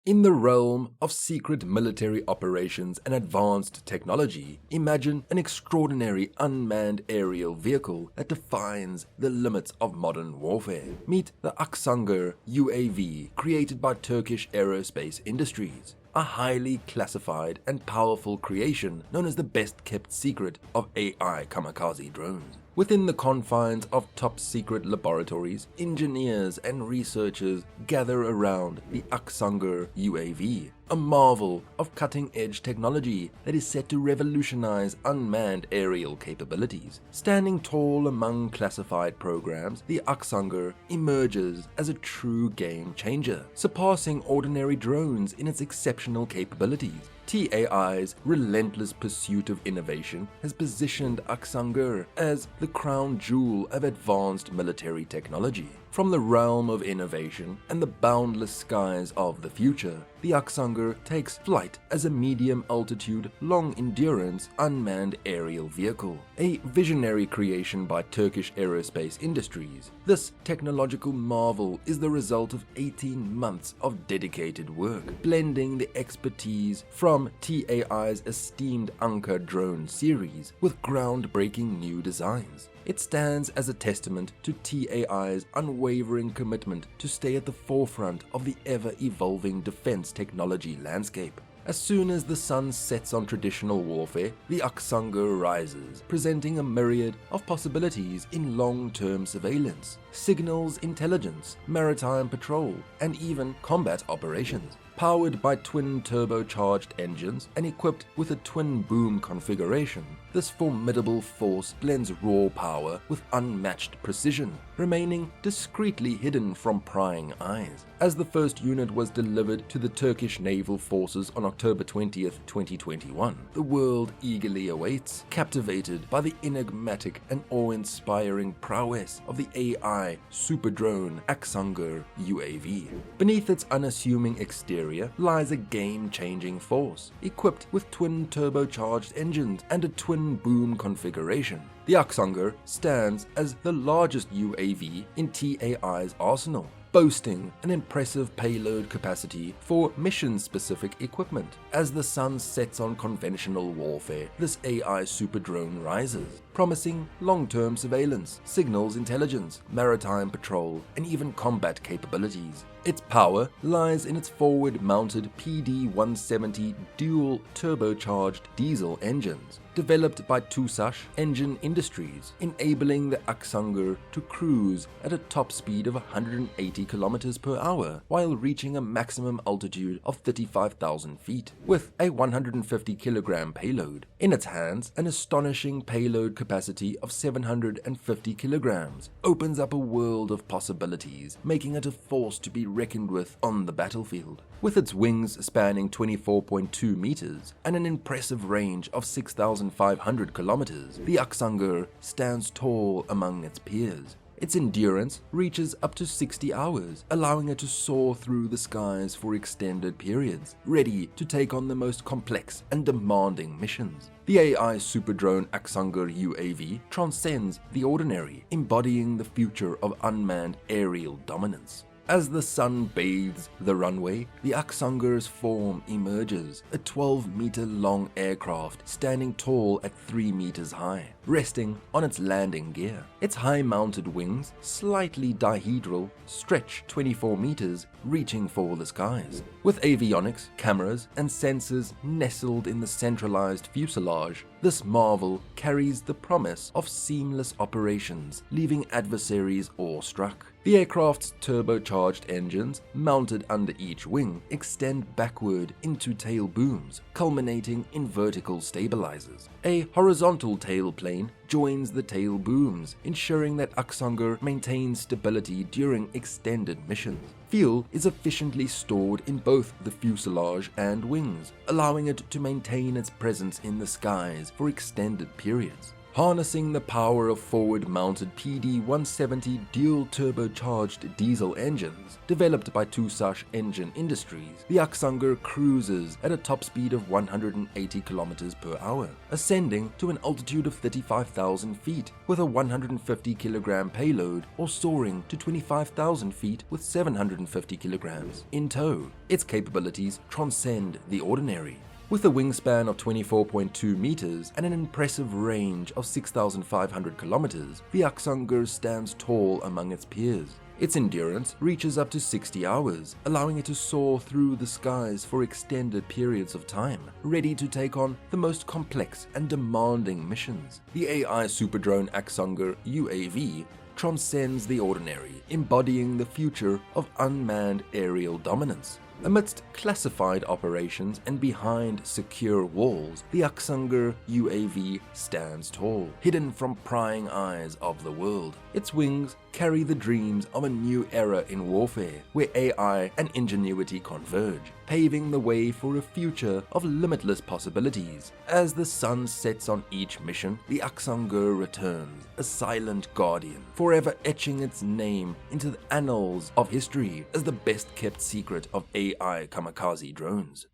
In the realm of secret military operations and advanced technology, imagine an extraordinary unmanned aerial vehicle that defines the limits of modern warfare. Meet the Aksungur UAV, created by Turkish Aerospace Industries, a highly classified and powerful creation known as the best-kept secret of AI Kamikaze drones. Within the confines of top-secret laboratories, engineers and researchers gather around the Aksungur UAV, a marvel of cutting-edge technology that is set to revolutionize unmanned aerial capabilities. Standing tall among classified programs, the Aksungur emerges as a true game-changer, surpassing ordinary drones in its exceptional capabilities. TAI's relentless pursuit of innovation has positioned Aksungur as the crown jewel of advanced military technology. From the realm of innovation and the boundless skies of the future, the Aksungur takes flight as a medium-altitude, long-endurance, unmanned aerial vehicle, a visionary creation by Turkish Aerospace Industries. This technological marvel is the result of 18 months of dedicated work, blending the expertise from TAI's esteemed Anka drone series with groundbreaking new designs. It stands as a testament to TAI's unwavering commitment to stay at the forefront of the ever-evolving defense technology landscape. As soon as the sun sets on traditional warfare, the Aksungur rises, presenting a myriad of possibilities in long-term surveillance, signals intelligence, maritime patrol, and even combat operations. Powered by twin turbocharged engines and equipped with a twin boom configuration, this formidable force blends raw power with unmatched precision, remaining discreetly hidden from prying eyes. As the first unit was delivered to the Turkish naval forces on October 20th, 2021, the world eagerly awaits, captivated by the enigmatic and awe-inspiring prowess of the AI super drone Aksungur UAV. Beneath its unassuming exterior lies a game-changing force, equipped with twin turbocharged engines and a twin boom configuration. The Aksungur stands as the largest UAV in TAI's arsenal, boasting an impressive payload capacity for mission-specific equipment. As the sun sets on conventional warfare, this AI super drone rises, promising long-term surveillance, signals intelligence, maritime patrol, and even combat capabilities. Its power lies in its forward-mounted PD-170 dual turbocharged diesel engines, developed by Turkish Engine Industries, enabling the Aksungur to cruise at a top speed of 180 km per hour while reaching a maximum altitude of 35,000 feet, with a 150 kg payload. In its hands, an astonishing payload capacity of 750 kilograms opens up a world of possibilities, making it a force to be reckoned with on the battlefield. With its wings spanning 24.2 meters and an impressive range of 6,500 kilometers, the Aksungur stands tall among its peers. Its endurance reaches up to 60 hours, allowing it to soar through the skies for extended periods, ready to take on the most complex and demanding missions. The AI super drone Aksungur UAV transcends the ordinary, embodying the future of unmanned aerial dominance. As the sun bathes the runway, the Aksungur's form emerges, a 12-meter-long aircraft standing tall at 3 meters high, resting on its landing gear. Its high-mounted wings, slightly dihedral, stretch 24 meters, reaching for the skies. With avionics, cameras, and sensors nestled in the centralized fuselage, this marvel carries the promise of seamless operations, leaving adversaries awestruck. The aircraft's turbocharged engines, mounted under each wing, extend backward into tail booms, culminating in vertical stabilizers. A horizontal tail plane joins the tail booms, ensuring that Aksungur maintains stability during extended missions. Fuel is efficiently stored in both the fuselage and wings, allowing it to maintain its presence in the skies for extended periods. Harnessing the power of forward-mounted PD-170 dual-turbocharged diesel engines developed by Turkish Engine Industries, the Aksungur cruises at a top speed of 180 km per hour, ascending to an altitude of 35,000 feet with a 150 kg payload, or soaring to 25,000 feet with 750 kg in tow. Its capabilities transcend the ordinary. With a wingspan of 24.2 meters and an impressive range of 6,500 kilometers, the Aksungur stands tall among its peers. Its endurance reaches up to 60 hours, allowing it to soar through the skies for extended periods of time, ready to take on the most complex and demanding missions. The AI super drone Aksungur UAV transcends the ordinary, embodying the future of unmanned aerial dominance. Amidst classified operations and behind secure walls, the Aksungur UAV stands tall, hidden from prying eyes of the world. Its wings carry the dreams of a new era in warfare, where AI and ingenuity converge, paving the way for a future of limitless possibilities. As the sun sets on each mission, the Aksungur returns, a silent guardian, forever etching its name into the annals of history as the best-kept secret of AI kamikaze drones.